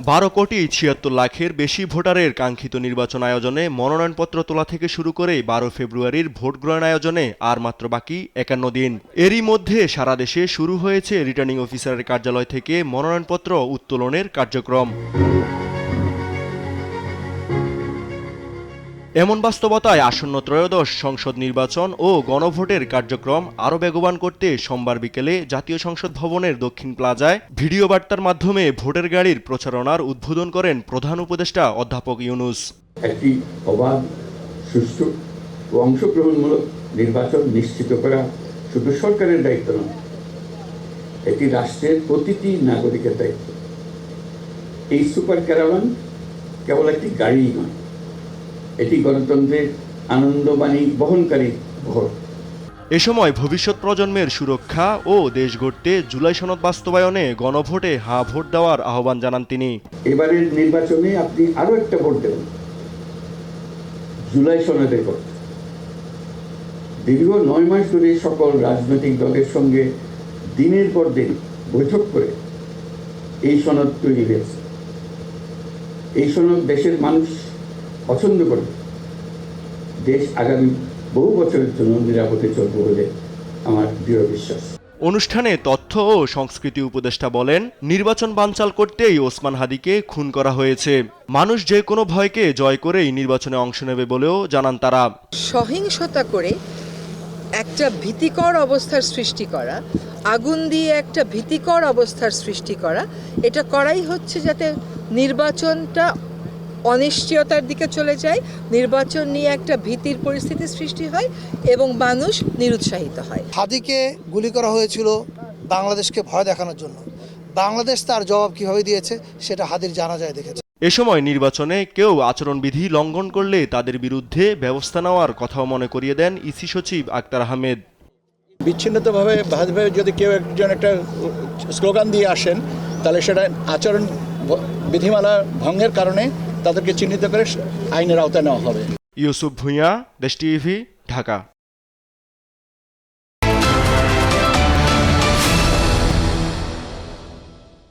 12,76,00,000-এর বেশি ভোটারের কাঙ্ক্ষিত নির্বাচন আয়োজনে মনোনয়নপত্র তোলা থেকে শুরু করে 12 ফেব্রুয়ারির ভোট গ্রহণ আয়োজনে আর মাত্র বাকি 51 দিন। এরই মধ্যে সারা দেশে শুরু হয়েছে রিটার্নিং অফিসারের কার্যালয় থেকে মনোনয়নপত্র উত্তোলনের কার্যক্রম। এমন বাস্তবতায় আসন্ন ত্রয়োদশ সংসদ নির্বাচন ও গণভোটের কার্যক্রম আরও বেগবান করতে সোমবার বিকেলে জাতীয় সংসদ ভবনের দক্ষিণ প্লাজায় ভিডিও বার্তার মাধ্যমে ভোটের গাড়ির প্রচারণার উদ্বোধন করেন প্রধান উপদেষ্টা অধ্যাপক ইউনূস। একটি অবাধ, সুষ্ঠু ও অংশগ্রহণমূলক নির্বাচন নিশ্চিত করা শুধু সরকারের দায়িত্ব নয়, এটি রাষ্ট্রের প্রতিটি নাগরিকের দায়িত্ব। এই সুপার ক্যারাভান কেবল একটি গাড়ি নয়, এটি গণতন্ত্রের আনন্দবাণী বহনকারী ভোট। এ সময় ভবিষ্যৎ প্রজন্মের সুরক্ষা ও দেশ গড়তে জুলাই সনদ বাস্তবায়নে গণভোটে হ্যাঁ ভোট দেওয়ার আহ্বান জানান তিনি। এবারের নির্বাচনে আপনি আরো একটা ভোট দেবেন, জুলাই সনদের ভোট। দীর্ঘ 9 মাস ধরে সকল রাজনৈতিক দলের সঙ্গে দিনের পর দিন বৈঠক করে এই সনদ তৈরি হয়েছে। এই সনদ দেশের মানুষ পছন্দ করে। দেশ আগামী বহু বছরের জন্য নিরাপদে চলবে বলে আমার দৃঢ় বিশ্বাস। অনুষ্ঠানে তথ্য ও সংস্কৃতি উপদেষ্টা বলেন, নির্বাচন বানচাল করতেই ওসমান হাদিকে খুন করা হয়েছে। মানুষ যে কোনো ভয়কে জয় করেই নির্বাচনে অংশ নেবে বলেও জানান তারা। সহিংসতা করে একটা ভীতিকর অবস্থার সৃষ্টি করা, আগুন দিয়ে একটা ভীতিকর অবস্থার সৃষ্টি করা, এটা করাই হচ্ছে যাতে নির্বাচনটা অনিশ্চয়তার দিকে চলে যায়, নির্বাচন নিয়ে একটা ভীতির পরিস্থিতি সৃষ্টি হয় এবং মানুষ নিরুৎসাহিত হয়। হাদিকে গুলি করা হয়েছিল বাংলাদেশকে ভয় দেখানোর জন্য। বাংলাদেশ তার জবাব কিভাবে দিয়েছে সেটা হাদির জানাজায় দেখেছে। এ সময় নির্বাচনে কেউ আচরণবিধি লঙ্ঘন করলে তাদের বিরুদ্ধে ব্যবস্থা নেওয়ার কথাও মনে করিয়ে দেন ইসি সচিব আক্তার আহমেদ। বিচ্ছিন্নতাভাবে যদি কেউ একজন একটা স্লোগান দিয়ে আসেন, তাহলে সেটা আচরণ বিধিমালা ভঙ্গের কারণে তাদেরকে চিহ্নিত করে আইনের আওতায় নেওয়া হবে। ইউসুফ ভুঁইয়া, দেশ টিভি, ঢাকা।